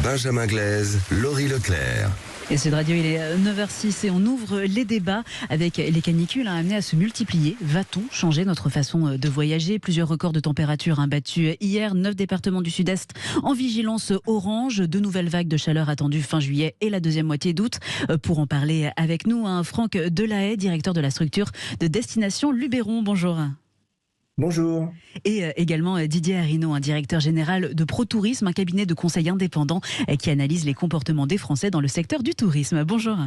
Benjamin Glaise, Laurie Leclerc. Et Sud Radio, il est 9h06 et on ouvre les débats avec les canicules amenées à se multiplier. Va-t-on changer notre façon de voyager ? Plusieurs records de température battus hier. 9 départements du Sud-Est en vigilance orange. 2 nouvelles vagues de chaleur attendues fin juillet et la deuxième moitié d'août. Pour en parler avec nous, Franck Delahaye, directeur de la structure de Destination Luberon. Bonjour. Bonjour. Et également Didier Arinaud, un directeur général de ProTourisme, un cabinet de conseil indépendant qui analyse les comportements des Français dans le secteur du tourisme. Bonjour.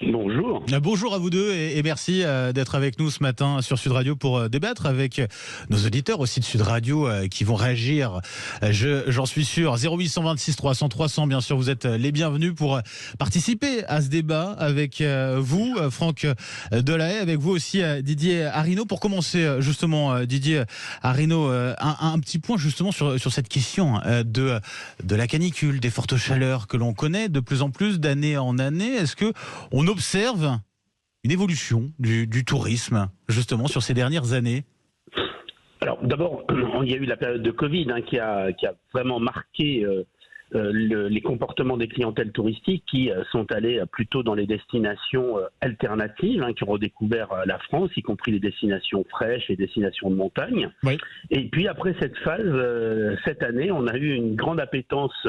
Bonjour. Bonjour à vous deux et merci d'être avec nous ce matin sur Sud Radio pour débattre avec nos auditeurs aussi de Sud Radio qui vont réagir. J'en suis sûr. 0826 300 300, bien sûr, vous êtes les bienvenus pour participer à ce débat avec vous, Franck Delahaye, avec vous aussi, Didier Arinaud. Pour commencer, justement, Didier Arinaud, un petit point justement sur cette question de la canicule, des fortes chaleurs que l'on connaît de plus en plus d'année en année. Est-ce que on observe une évolution du tourisme, justement, sur ces dernières années? Alors, d'abord, il y a eu la période de Covid qui a vraiment marqué les comportements des clientèles touristiques qui sont allés plutôt dans les destinations alternatives, qui ont redécouvert la France, y compris les destinations fraîches et destinations de montagne. Oui. Et puis, après cette phase, cette année, on a eu une grande appétence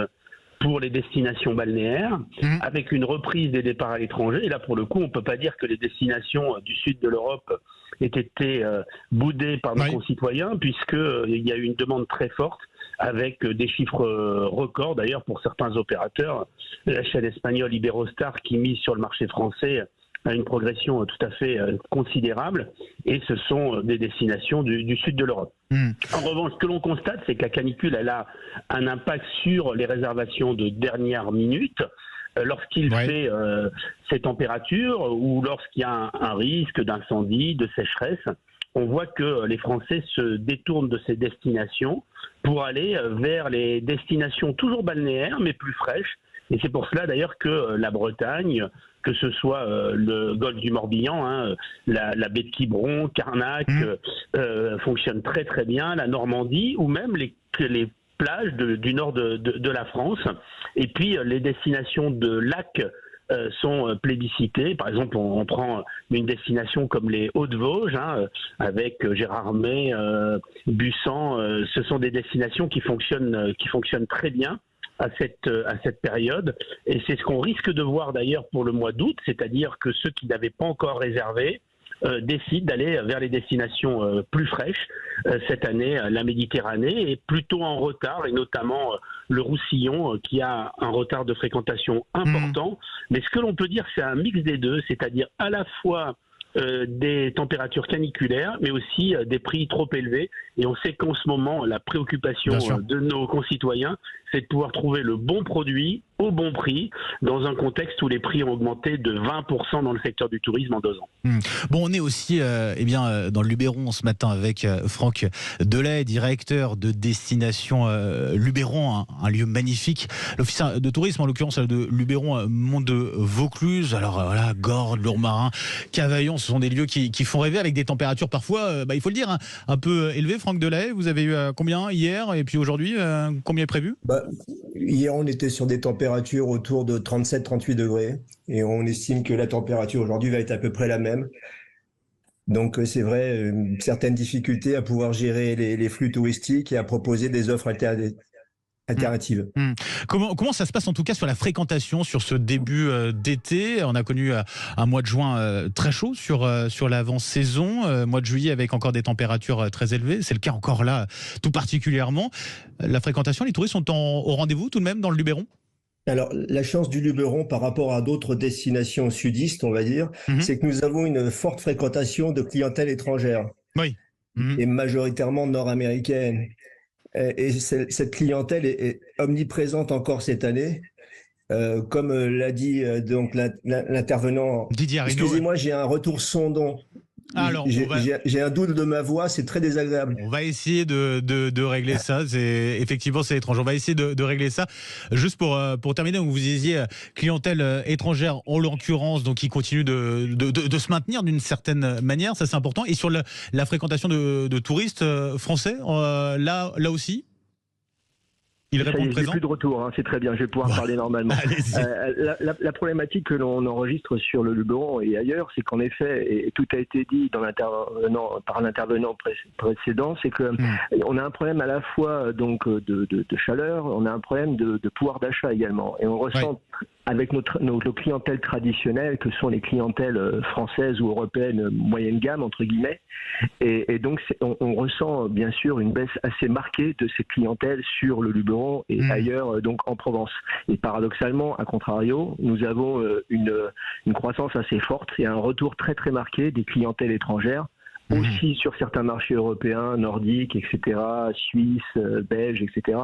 pour les destinations balnéaires, avec une reprise des départs à l'étranger. Et là, pour le coup, on ne peut pas dire que les destinations du sud de l'Europe aient été boudées par nos concitoyens, puisqu'il y a eu une demande très forte, avec des chiffres records, d'ailleurs, pour certains opérateurs. La chaîne espagnole Iberostar, qui mise sur le marché français, a une progression tout à fait considérable, et ce sont des destinations du sud de l'Europe. En revanche, ce que l'on constate, c'est que la canicule, elle a un impact sur les réservations de dernière minute, lorsqu'il fait ces températures, ou lorsqu'il y a un risque d'incendie, de sécheresse. On voit que les Français se détournent de ces destinations pour aller vers les destinations toujours balnéaires, mais plus fraîches. Et c'est pour cela d'ailleurs que la Bretagne, que ce soit le golfe du Morbihan, la baie de Quiberon, Carnac, fonctionne très très bien, la Normandie, ou même les plages du nord de la France. Et puis les destinations de lacs sont plébiscitées. Par exemple, on prend une destination comme les Hauts-de-Vosges, avec Gérardmer, Bussan. Ce sont des destinations qui fonctionnent très bien à cette période, et c'est ce qu'on risque de voir d'ailleurs pour le mois d'août, c'est-à-dire que ceux qui n'avaient pas encore réservé décident d'aller vers les destinations plus fraîches. Cette année, la Méditerranée est plutôt en retard, et notamment le Roussillon qui a un retard de fréquentation important. Mais ce que l'on peut dire, c'est un mix des deux, c'est-à-dire à la fois des températures caniculaires, mais aussi des prix trop élevés. Et on sait qu'en ce moment, la préoccupation de nos concitoyens, c'est de pouvoir trouver le bon produit au bon prix, dans un contexte où les prix ont augmenté de 20% dans le secteur du tourisme en 2 ans. Bon, on est aussi dans le Luberon ce matin avec Franck Delahaye, directeur de Destination Luberon, un lieu magnifique. L'office de tourisme, en l'occurrence de Luberon, Mont de Vaucluse, alors voilà, Gordes, Lourmarin, Cavaillon, ce sont des lieux qui font rêver, avec des températures parfois, il faut le dire, un peu élevées. Franck Delahaye, vous avez eu combien hier, et puis aujourd'hui, combien est prévu? Hier, on était sur des températures autour de 37-38 degrés, et on estime que la température aujourd'hui va être à peu près la même. Donc c'est vrai, certaines difficultés à pouvoir gérer les flux touristiques et à proposer des offres alternatives. Comment ça se passe en tout cas sur la fréquentation sur ce début d'été? On a connu un mois de juin très chaud sur l'avant-saison, mois de juillet avec encore des températures très élevées, c'est le cas encore là tout particulièrement. La fréquentation, les touristes sont au rendez-vous tout de même dans le Luberon? Alors, la chance du Luberon par rapport à d'autres destinations sudistes, on va dire, c'est que nous avons une forte fréquentation de clientèle étrangère. Oui. Et majoritairement nord-américaine. Et cette clientèle est omniprésente encore cette année. Comme l'a dit donc l'intervenant. Didier Arinaud. Excusez-moi, j'ai un retour sondon. Alors, j'ai un doute de ma voix, c'est très désagréable. On va essayer de régler ça. Effectivement, c'est étrange. On va essayer de régler ça. Juste pour terminer, donc vous disiez clientèle étrangère, en l'occurrence, donc qui continue de se maintenir d'une certaine manière. Ça, c'est important. Et sur la fréquentation de touristes français, là aussi. Il Ça y répond est, j'ai présent. plus de retour, hein, c'est très bien, je vais pouvoir parler normalement. Allez-y. La problématique que l'on enregistre sur le Luberon et ailleurs, c'est qu'en effet, et tout a été dit par l'intervenant précédent, c'est que on a un problème à la fois donc de chaleur, on a un problème de pouvoir d'achat également, et on ressent avec nos clientèles traditionnelles, que sont les clientèles françaises ou européennes moyenne gamme entre guillemets, et donc on ressent bien sûr une baisse assez marquée de ces clientèles sur le Luberon et ailleurs, donc en Provence. Et paradoxalement, à contrario, nous avons une croissance assez forte et un retour très très marqué des clientèles étrangères, aussi sur certains marchés européens, nordiques, etc., suisses, belges, etc.,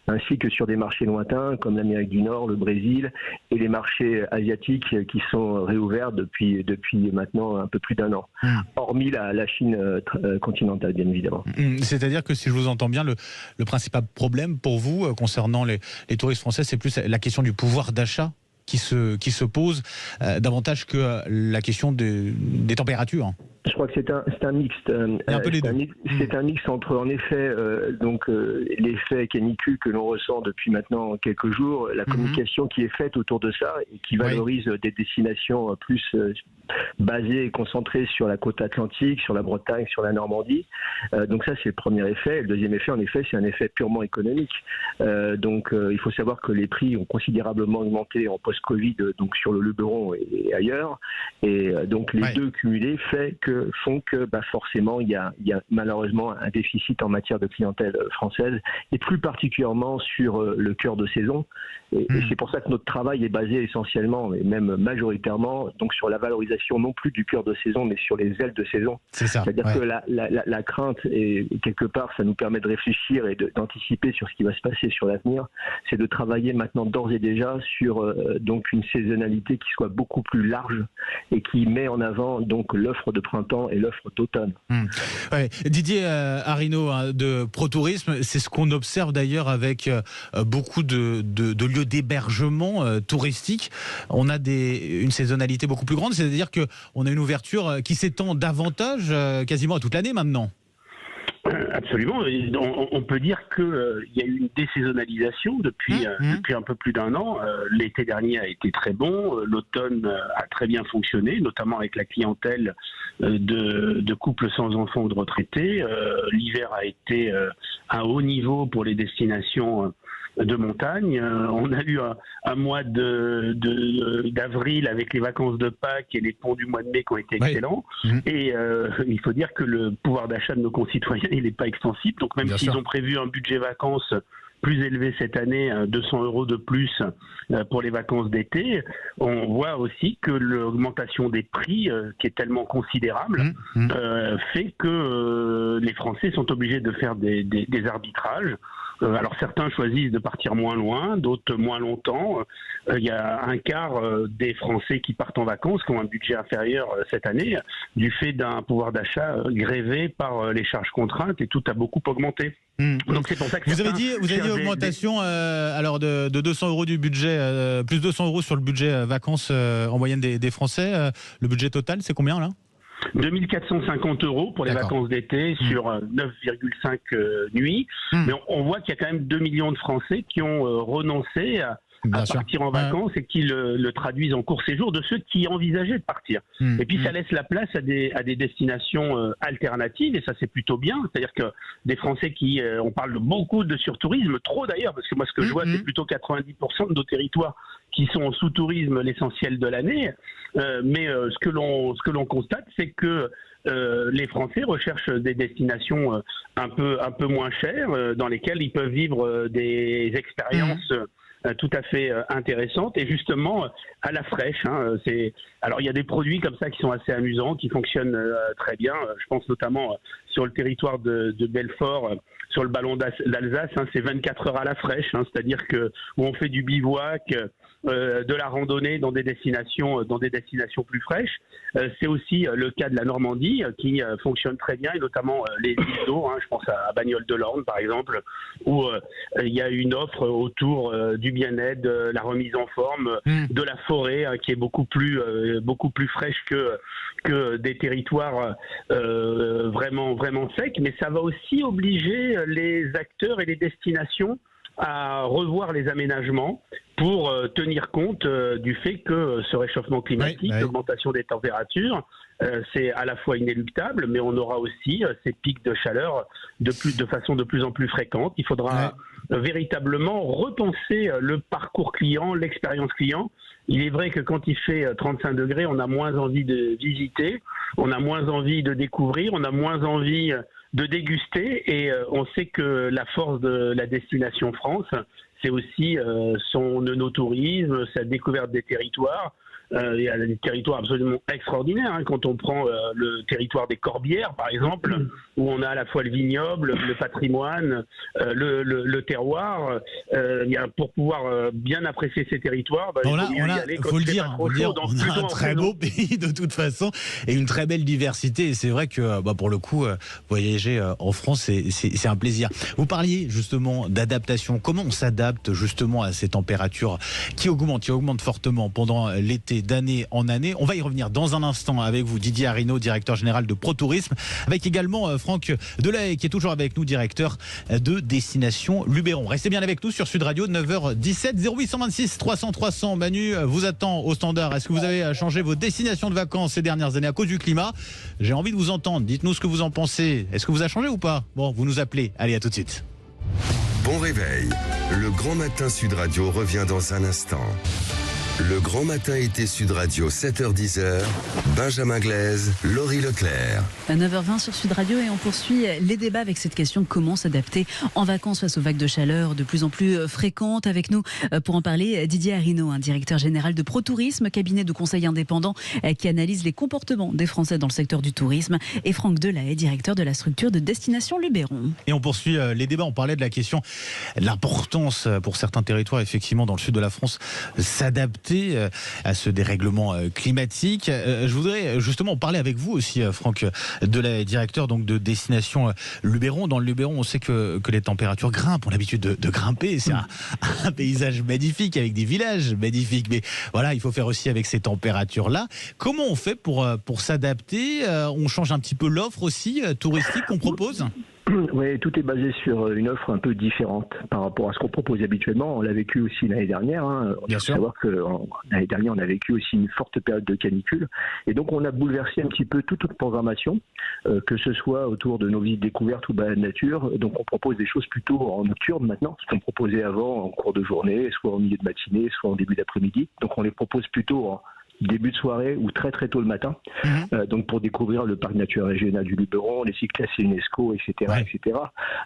ainsi que sur des marchés lointains comme l'Amérique du Nord, le Brésil et les marchés asiatiques qui sont réouverts depuis maintenant un peu plus d'un an, hormis la Chine continentale, bien évidemment. C'est-à-dire que si je vous entends bien, le principal problème pour vous concernant les touristes français, c'est plus la question du pouvoir d'achat qui se pose davantage que la question des températures. Je crois que c'est un mixte. C'est un mix entre en effet l'effet canicule que l'on ressent depuis maintenant quelques jours, la communication qui est faite autour de ça et qui valorise des destinations plus basées et concentrées sur la côte atlantique, sur la Bretagne, sur la Normandie. Donc ça c'est le premier effet. Le deuxième effet, en effet, c'est un effet purement économique. Il faut savoir que les prix ont considérablement augmenté en post-Covid, donc sur le Luberon et ailleurs. Et donc les deux cumulés font que forcément il y a malheureusement un déficit en matière de clientèle française, et plus particulièrement sur le cœur de saison. Et c'est pour ça que notre travail est basé essentiellement et même majoritairement donc sur la valorisation non plus du cœur de saison, mais sur les ailes de saison. C'est ça. C'est-à-dire que la crainte, et quelque part ça nous permet de réfléchir et d'anticiper sur ce qui va se passer sur l'avenir, c'est de travailler maintenant d'ores et déjà sur donc une saisonnalité qui soit beaucoup plus large et qui met en avant donc l'offre de printemps et l'offre d'automne. Didier Arinaud de ProTourisme, c'est ce qu'on observe d'ailleurs avec beaucoup de lieux d'hébergement touristique. On a une saisonnalité beaucoup plus grande, c'est-à-dire qu'on a une ouverture qui s'étend davantage quasiment à toute l'année maintenant. Absolument. On peut dire qu'il y a eu une désaisonnalisation depuis un peu plus d'un an. L'été dernier a été très bon. L'automne a très bien fonctionné, notamment avec la clientèle de couples sans enfants ou de retraités. L'hiver a été à haut niveau pour les destinations de montagne. On a eu un mois d'avril avec les vacances de Pâques et les ponts du mois de mai qui ont été excellents. Et il faut dire que le pouvoir d'achat de nos concitoyens, il n'est pas extensible. Donc même s'ils ont prévu un budget vacances plus élevé cette année, 200 € de plus pour les vacances d'été, on voit aussi que l'augmentation des prix, qui est tellement considérable, fait que les Français sont obligés de faire des arbitrages. Alors certains choisissent de partir moins loin, d'autres moins longtemps. Il y a un quart des Français qui partent en vacances qui ont un budget inférieur cette année du fait d'un pouvoir d'achat grévé par les charges contraintes, et tout a beaucoup augmenté. Donc c'est pour ça que vous avez dit augmentation alors de 200 € du budget, plus 200 € sur le budget vacances en moyenne des Français. Le budget total, c'est combien là ? 2450 € pour les vacances d'été sur 9,5 nuits. Mais on voit qu'il y a quand même 2 millions de Français qui ont renoncé à partir en vacances et qui le traduisent en court séjour, de ceux qui envisageaient de partir. Et puis ça laisse la place à des destinations alternatives, et ça c'est plutôt bien. C'est-à-dire que des Français on parle beaucoup de surtourisme, trop d'ailleurs, parce que moi ce que je vois c'est plutôt 90% de nos territoires qui sont en sous-tourisme l'essentiel de l'année. Mais ce que l'on constate, c'est que les Français recherchent des destinations un peu moins chères, dans lesquelles ils peuvent vivre des expériences tout à fait intéressantes, et justement à la fraîche. Alors il y a des produits comme ça qui sont assez amusants, qui fonctionnent très bien. Je pense notamment sur le territoire de Belfort, sur le ballon d'Alsace, c'est 24 heures à la fraîche, c'est-à-dire que où on fait du bivouac, de la randonnée dans des destinations plus fraîches. C'est aussi le cas de la Normandie qui fonctionne très bien, et notamment les îles d'eau. Je pense à Bagnoles de l'Orne par exemple, où il y a une offre autour du bien-être, de la remise en forme, de la forêt qui est beaucoup plus fraîche que des territoires vraiment secs. Mais ça va aussi obliger les acteurs et les destinations à revoir les aménagements pour tenir compte du fait que ce réchauffement climatique, l'augmentation des températures, c'est à la fois inéluctable, mais on aura aussi ces pics de chaleur de façon de plus en plus fréquente. Il faudra véritablement repenser le parcours client, l'expérience client. Il est vrai que quand il fait 35 degrés, on a moins envie de visiter, on a moins envie de découvrir, on a moins envie de déguster, et on sait que la force de la destination France, c'est aussi son œnotourisme, sa découverte des territoires. Il y a des territoires absolument extraordinaires. Quand on prend le territoire des Corbières, par exemple, où on a à la fois le vignoble, le patrimoine, le terroir. Pour pouvoir bien apprécier ces territoires, faut le dire, on a un très beau pays de toute façon et une très belle diversité. Et c'est vrai que pour le coup, voyager en France, c'est un plaisir. Vous parliez justement d'adaptation. Comment on s'adapte justement à ces températures qui augmentent fortement pendant l'été, d'année en année? On va y revenir dans un instant avec vous, Didier Arinaud, directeur général de ProTourisme, avec également Franck Delahaye qui est toujours avec nous, directeur de Destination Luberon. Restez bien avec nous sur Sud Radio, 9h17, 0826 300 300. Manu vous attend au standard. Est-ce que vous avez changé vos destinations de vacances ces dernières années à cause du climat? J'ai envie de vous entendre. Dites-nous ce que vous en pensez. Est-ce que vous a changé ou pas? Bon, vous nous appelez. Allez, à tout de suite. Bon réveil. Le Grand Matin Sud Radio revient dans un instant. Le Grand Matin été Sud Radio, 7h-10h, Benjamin Glaise, Laurie Leclerc. À 9h20 sur Sud Radio, et on poursuit les débats avec cette question: comment s'adapter en vacances face aux vagues de chaleur de plus en plus fréquentes? Avec nous pour en parler, Didier Arinaud, directeur général de ProTourisme, cabinet de conseil indépendant qui analyse les comportements des Français dans le secteur du tourisme, et Franck Delahaye, directeur de la structure de Destination Luberon. Et on poursuit les débats. On parlait de la question de l'importance pour certains territoires, effectivement, dans le sud de la France, s'adapter à ce dérèglement climatique. Je voudrais justement parler avec vous aussi, Franck Delahaye, directeur donc de Destination Luberon. Dans le Luberon, on sait que les températures grimpent. On a l'habitude de grimper. C'est un paysage magnifique avec des villages magnifiques. Mais voilà, il faut faire aussi avec ces températures-là. Comment on fait pour s'adapter? On change un petit peu l'offre aussi touristique qu'on propose? Oui, tout est basé sur une offre un peu différente par rapport à ce qu'on propose habituellement. On l'a vécu aussi l'année dernière. Il faut savoir que l'année dernière, on a vécu aussi une forte période de canicule. Et donc, on a bouleversé un petit peu toute notre programmation, que ce soit autour de nos visites découvertes ou balades nature. Donc, on propose des choses plutôt en nocturne maintenant, ce qu'on proposait avant en cours de journée, soit en milieu de matinée, soit en début d'après-midi. Donc, on les propose plutôt en début de soirée ou très très tôt le matin, donc pour découvrir le parc naturel régional du Luberon, les sites classés UNESCO, etc. etc.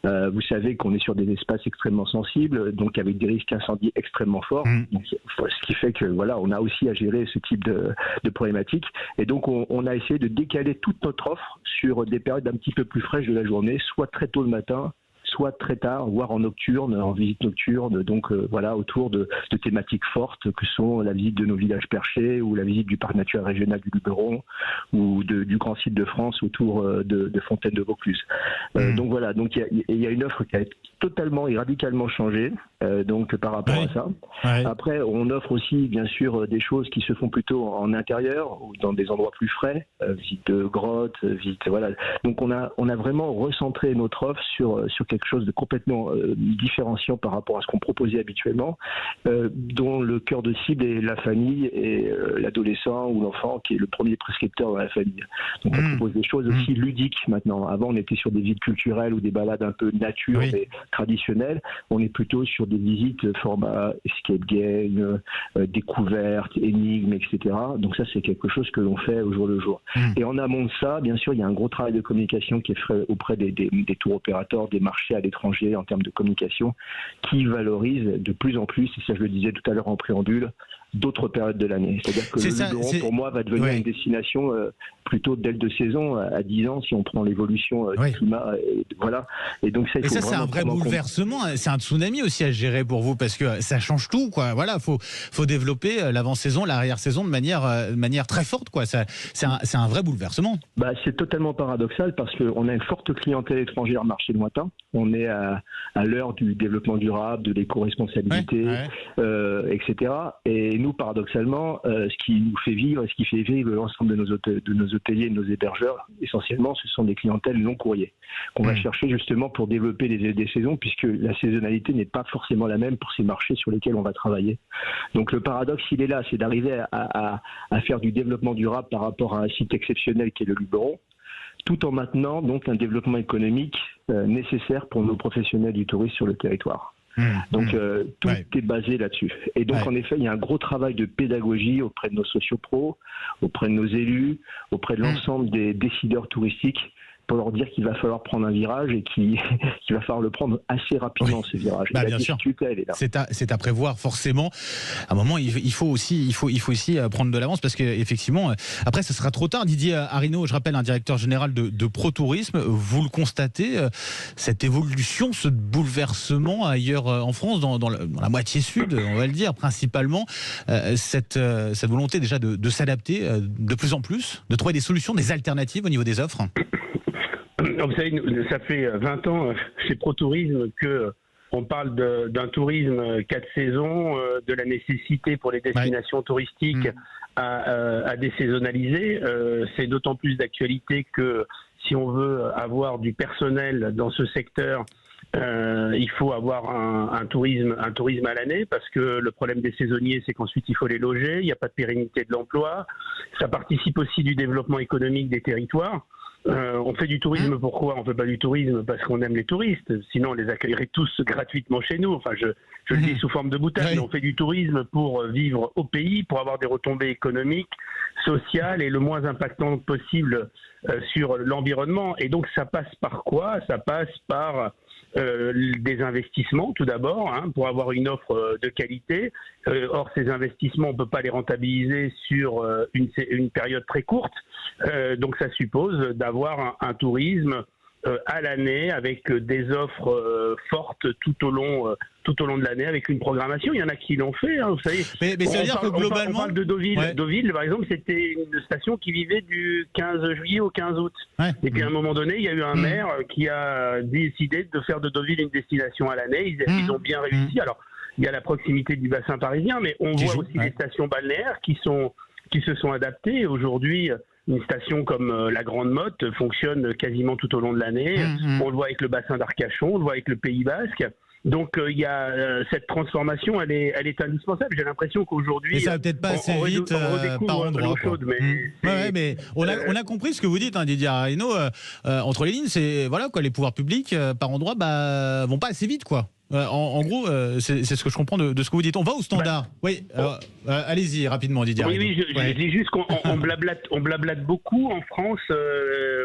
Vous savez qu'on est sur des espaces extrêmement sensibles, donc avec des risques d'incendie extrêmement forts, donc, ce qui fait que voilà, on a aussi à gérer ce type de problématiques, et donc on a essayé de décaler toute notre offre sur des périodes un petit peu plus fraîches de la journée, soit très tôt le matin, soit très tard, voire en nocturne, en visite nocturne, donc voilà, autour de thématiques fortes que sont la visite de nos villages perchés ou la visite du parc naturel régional du Luberon ou du grand site de France autour de Fontaine de Vaucluse. Donc voilà, donc il y a une offre qui a totalement et radicalement changé donc par rapport à ça. Après, on offre aussi bien sûr des choses qui se font plutôt en intérieur ou dans des endroits plus frais, visite de grottes, visite, voilà. Donc on a vraiment recentré notre offre sur quelque chose de complètement différenciant par rapport à ce qu'on proposait habituellement, dont le cœur de cible est la famille et l'adolescent ou l'enfant qui est le premier prescripteur dans la famille. Donc on propose des choses aussi ludiques maintenant. Avant, on était sur des visites culturelles ou des balades un peu nature mais traditionnelles. On est plutôt sur des visites format escape game, découverte, énigmes, etc. Donc ça, c'est quelque chose que l'on fait au jour le jour. Et en amont de ça, bien sûr, il y a un gros travail de communication qui est fait auprès des tours opérateurs, des marchés à l'étranger en termes de communication, qui valorise de plus en plus, et ça je le disais tout à l'heure en préambule, d'autres périodes de l'année. C'est-à-dire que le Luberon, pour moi, va devenir une destination plutôt d'aile de saison à 10 ans, si on prend l'évolution du climat. Voilà. Et donc ça, c'est un vrai bouleversement. C'est un tsunami aussi à gérer pour vous, parce que ça change tout, quoi. Voilà, faut développer l'avant-saison, l'arrière-saison de manière très forte, quoi. C'est un vrai bouleversement. C'est totalement paradoxal, parce qu'on a une forte clientèle étrangère marché lointain. on est à l'heure du développement durable, de l'éco-responsabilité, etc. Et nous, paradoxalement, ce qui nous fait vivre, ce qui fait vivre l'ensemble de nos hôteliers, de nos hébergeurs, essentiellement, ce sont des clientèles non courriers qu'on va chercher justement pour développer des saisons, puisque la saisonnalité n'est pas forcément la même pour ces marchés sur lesquels on va travailler. Donc le paradoxe, il est là, c'est d'arriver à faire du développement durable par rapport à un site exceptionnel qui est le Luberon, tout en maintenant donc un développement économique nécessaire pour nos professionnels du tourisme sur le territoire. Donc tout est basé là-dessus. Et donc en effet, il y a un gros travail de pédagogie auprès de nos sociopros, auprès de nos élus, auprès de l'ensemble des décideurs touristiques, pour leur dire qu'il va falloir prendre un virage et qu'il va falloir le prendre assez rapidement, ce virage. Bien sûr. Elle est là. C'est à prévoir forcément. À un moment, il faut aussi prendre de l'avance parce que effectivement, après, ça sera trop tard. Didier Arinaud, je rappelle, un directeur général de ProTourisme, vous le constatez, cette évolution, ce bouleversement ailleurs en France, dans la moitié sud, on va le dire, principalement, cette volonté déjà de s'adapter de plus en plus, de trouver des solutions, des alternatives au niveau des offres. Vous savez, ça fait 20 ans chez ProTourisme qu'on parle d'un tourisme 4 saisons, de la nécessité pour les destinations touristiques à désaisonnaliser. C'est d'autant plus d'actualité que si on veut avoir du personnel dans ce secteur, il faut avoir un tourisme à l'année, parce que le problème des saisonniers, c'est qu'ensuite il faut les loger, il n'y a pas de pérennité de l'emploi. Ça participe aussi du développement économique des territoires. On fait du tourisme, pourquoi on ne fait pas du tourisme? Parce qu'on aime les touristes, sinon on les accueillerait tous gratuitement chez nous. Enfin, je le dis sous forme de boutade, mais on fait du tourisme pour vivre au pays, pour avoir des retombées économiques, sociales et le moins impactant possible sur l'environnement. Et donc ça passe par quoi? Ça passe par des investissements tout d'abord, pour avoir une offre de qualité. Or, ces investissements, on ne peut pas les rentabiliser sur une période très courte. Donc ça suppose d'avoir un tourisme à l'année avec des offres fortes tout au long de l'année, avec une programmation. Il y en a qui l'ont fait, vous savez. Mais ça veut dire que globalement... On parle de Deauville. Deauville, par exemple, c'était une station qui vivait du 15 juillet au 15 août. Et puis à un moment donné, il y a eu un maire qui a décidé de faire de Deauville une destination à l'année. Ils ont bien réussi. Alors, il y a la proximité du bassin parisien, mais on voit aussi des stations balnéaires qui se sont adaptées. Aujourd'hui, une station comme la Grande Motte fonctionne quasiment tout au long de l'année. On le voit avec le bassin d'Arcachon, on le voit avec le Pays Basque. Donc il y a cette transformation, elle est indispensable. J'ai l'impression qu'aujourd'hui, mais ça va peut-être pas assez vite par endroit. Mais on a compris ce que vous dites, Didier Arinaud. Entre les lignes, c'est les pouvoirs publics par endroit vont pas assez vite, quoi. En gros, c'est ce que je comprends de ce que vous dites. On va au standard. Allez-y rapidement, Didier. Je dis juste qu'on blablate beaucoup en France.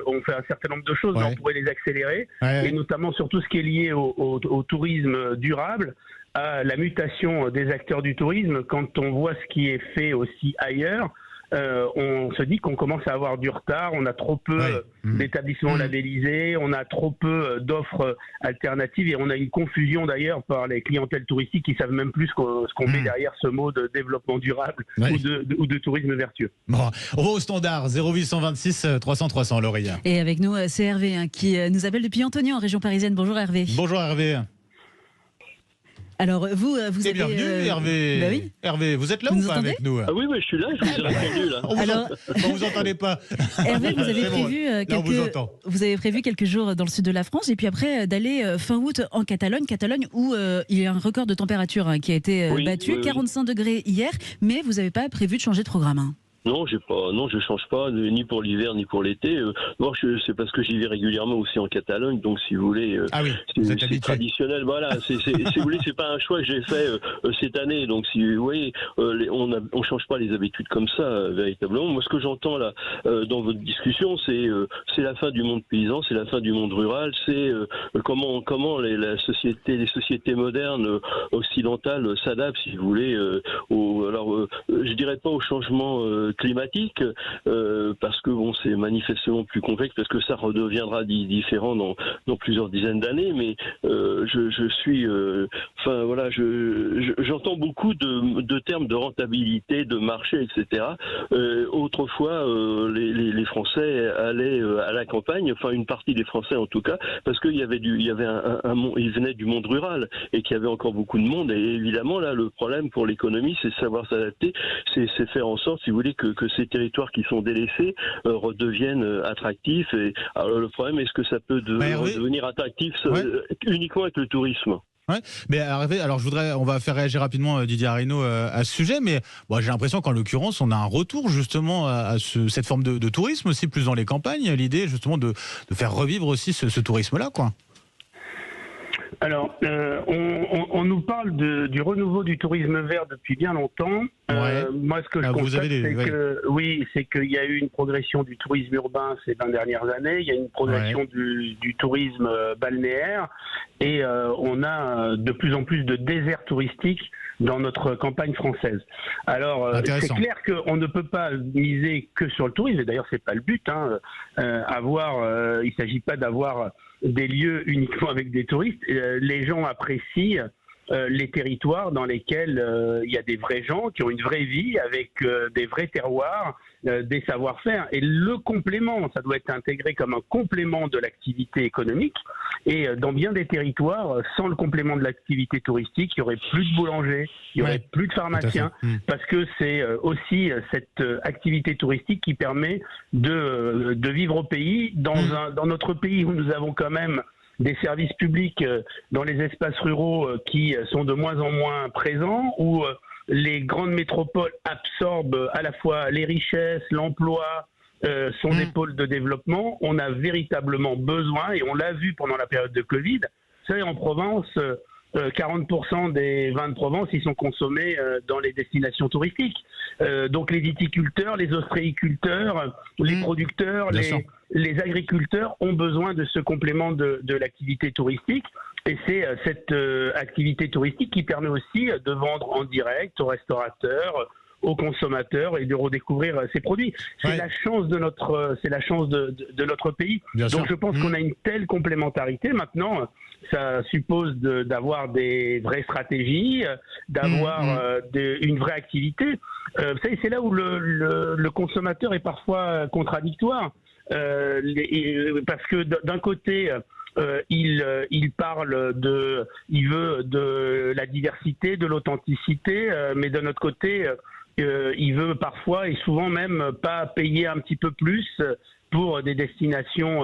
On fait un certain nombre de choses, mais on pourrait les accélérer, et notamment sur tout ce qui est lié au tourisme durable, à la mutation des acteurs du tourisme. Quand on voit ce qui est fait aussi ailleurs, on se dit qu'on commence à avoir du retard, on a trop peu d'établissements labellisés, on a trop peu d'offres alternatives, et on a une confusion d'ailleurs par les clientèles touristiques qui savent même plus ce qu'on met derrière ce mot de développement durable ou de tourisme vertueux. Bon, on va au standard 0826 300 300, Laurie. Et avec nous, c'est Hervé qui nous appelle depuis Antony en région parisienne. Bonjour Hervé. Bonjour Hervé. Alors vous avez... bienvenue Hervé. Bah oui. Hervé, vous êtes là ou pas avec nous? Ah oui, je suis là, je vous ai répondu là. On vous entendait pas. Hervé, vous avez prévu quelques jours dans le sud de la France, et puis après d'aller fin août en Catalogne où il y a un record de température qui a été battu, 45 degrés hier, mais vous n'avez pas prévu de changer de programme. Non, je change pas, ni pour l'hiver ni pour l'été. C'est parce que j'y vais régulièrement aussi en Catalogne, donc si vous voulez, c'est traditionnel. Voilà, si vous voulez, c'est pas un choix que j'ai fait cette année. Donc si vous voyez, on change pas les habitudes comme ça véritablement. Moi, ce que j'entends là dans votre discussion, c'est la fin du monde paysan, c'est la fin du monde rural, c'est comment les sociétés modernes occidentales s'adaptent, si vous voulez, je dirais pas au changement climatique, parce que bon, c'est manifestement plus complexe, parce que ça redeviendra différent dans plusieurs dizaines d'années. Mais je suis, enfin voilà, j'entends beaucoup de termes de rentabilité, de marché, etc. Autrefois, les Français allaient à la campagne, enfin une partie des Français en tout cas, parce qu'il y avait ils venaient du monde rural et qu'il y avait encore beaucoup de monde. Et évidemment, là, le problème pour l'économie, c'est savoir s'adapter, c'est faire en sorte, si vous voulez, que ces territoires qui sont délaissés redeviennent attractifs. Et alors, le problème, est-ce que ça peut devenir attractif uniquement avec le tourisme? Ouais, mais alors on va faire réagir rapidement Didier Arinaud à ce sujet, mais bon, j'ai l'impression qu'en l'occurrence, on a un retour justement à cette forme de tourisme aussi, plus dans les campagnes. L'idée justement de faire revivre aussi ce tourisme-là, quoi. Alors, on nous parle du renouveau du tourisme vert depuis bien longtemps. Moi, ce que je constate, c'est qu'il y a eu une progression du tourisme urbain ces 20 dernières années. Il y a une progression du tourisme balnéaire. Et on a de plus en plus de déserts touristiques dans notre campagne française. Alors, c'est clair qu'on ne peut pas miser que sur le tourisme. Et d'ailleurs, c'est pas le but. Il ne s'agit pas d'avoir des lieux uniquement avec des touristes. Les gens apprécient les territoires dans lesquels il y a des vrais gens qui ont une vraie vie avec des vrais terroirs, des savoir-faire. Et le complément, ça doit être intégré comme un complément de l'activité économique. Et dans bien des territoires, sans le complément de l'activité touristique, il n'y aurait plus de boulangers, il n'y aurait plus de pharmaciens, parce que c'est aussi cette activité touristique qui permet de vivre au pays, dans notre pays où nous avons quand même des services publics dans les espaces ruraux qui sont de moins en moins présents, où les grandes métropoles absorbent à la fois les richesses, l'emploi, sont des pôles de développement. On a véritablement besoin, et on l'a vu pendant la période de Covid, vous savez, en Provence, 40% des vins de Provence, ils sont consommés dans les destinations touristiques. Donc les viticulteurs, les ostréiculteurs, les producteurs, les agriculteurs ont besoin de ce complément de l'activité touristique. Et c'est cette activité touristique qui permet aussi de vendre en direct aux restaurateurs, aux consommateurs et de redécouvrir ces produits. C'est la chance de notre pays. Donc je pense qu'on a une telle complémentarité. Maintenant, ça suppose d'avoir des vraies stratégies, d'avoir une vraie activité. Vous savez, c'est là où le consommateur est parfois contradictoire. Parce que d'un côté, il parle il veut de la diversité, de l'authenticité, mais d'un autre côté, il veut parfois et souvent même pas payer un petit peu plus pour des destinations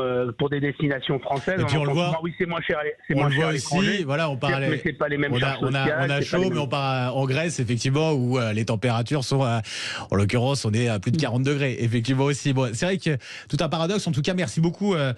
françaises. Et puis on le voit. Oui, c'est moins cher. On le voit aussi. Voilà, on parle. Mais c'est pas les mêmes charges sociales. On a chaud, mais on part en Grèce, effectivement, où les températures sont, en l'occurrence, on est à plus de 40 degrés, effectivement aussi. Bon, c'est vrai que tout un paradoxe. En tout cas, merci beaucoup, à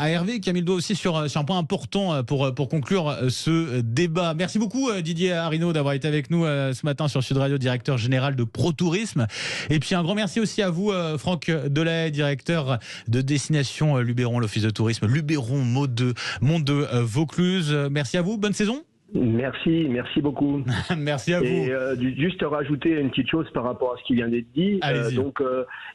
Hervé qui a mis le doigt aussi sur un point important pour conclure ce débat. Merci beaucoup, Didier Arinaud, d'avoir été avec nous ce matin sur Sud Radio, directeur général de ProTourisme. Et puis un grand merci aussi à vous, Franck Delahaye, directeur de destination Luberon, l'office de tourisme Luberon Mont de Vaucluse. Merci à vous, bonne saison. Merci beaucoup. Merci à vous. Et juste rajouter une petite chose par rapport à ce qui vient d'être dit.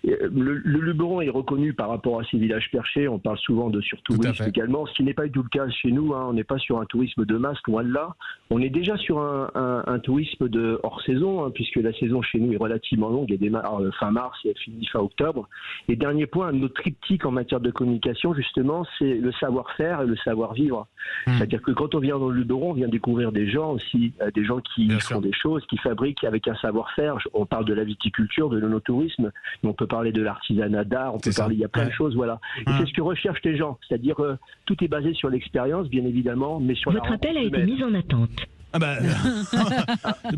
Le Luberon est reconnu par rapport à ses villages perchés. On parle souvent de surtourisme également, ce qui n'est pas du tout le cas chez nous. On n'est pas sur un tourisme de masse, loin de là. On est déjà sur un tourisme de hors saison, puisque la saison chez nous est relativement longue. Elle démarre fin mars et elle finit fin octobre. Et dernier point, notre triptyque en matière de communication, justement, c'est le savoir-faire et le savoir-vivre. C'est-à-dire que quand on vient dans le Luberon, on vient découvrir des gens aussi, des gens qui font des choses, qui fabriquent avec un savoir-faire. On parle de la viticulture, de l'onotourisme, mais on peut parler de l'artisanat d'art, on peut parler, il y a plein de choses, voilà. Et c'est ce que recherchent les gens, c'est-à-dire tout est basé sur l'expérience, bien évidemment, mais sur Votre appel a été mis en attente.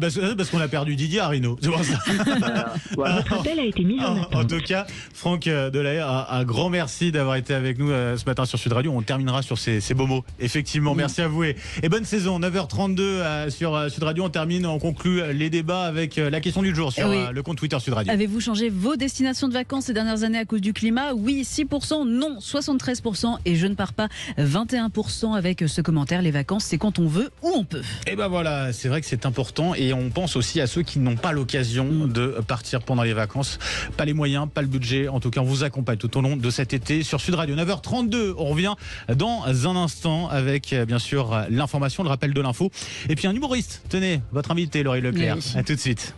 Parce qu'on a perdu Didier Arinaud, c'est pour ça. Votre appel a été mis en attente. En tout cas, Franck Delahaye, un grand merci d'avoir été avec nous ce matin sur Sud Radio. On terminera sur ces beaux mots. Effectivement, merci à vous et bonne saison. 9h32 sur Sud Radio. On conclut les débats avec la question du jour sur le compte Twitter Sud Radio. Avez-vous changé vos destinations de vacances ces dernières années à cause du climat? Oui, 6%, non, 73%, et je ne pars pas, 21% avec ce commentaire. Les vacances, c'est quand on veut, où on peut. ben voilà, c'est vrai que c'est important et on pense aussi à ceux qui n'ont pas l'occasion de partir pendant les vacances. Pas les moyens, pas le budget. En tout cas, on vous accompagne tout au long de cet été sur Sud Radio. 9h32, on revient dans un instant avec bien sûr l'information, le rappel de l'info. Et puis un humoriste. Tenez, votre invité Laurie Leclerc. Oui. À tout de suite.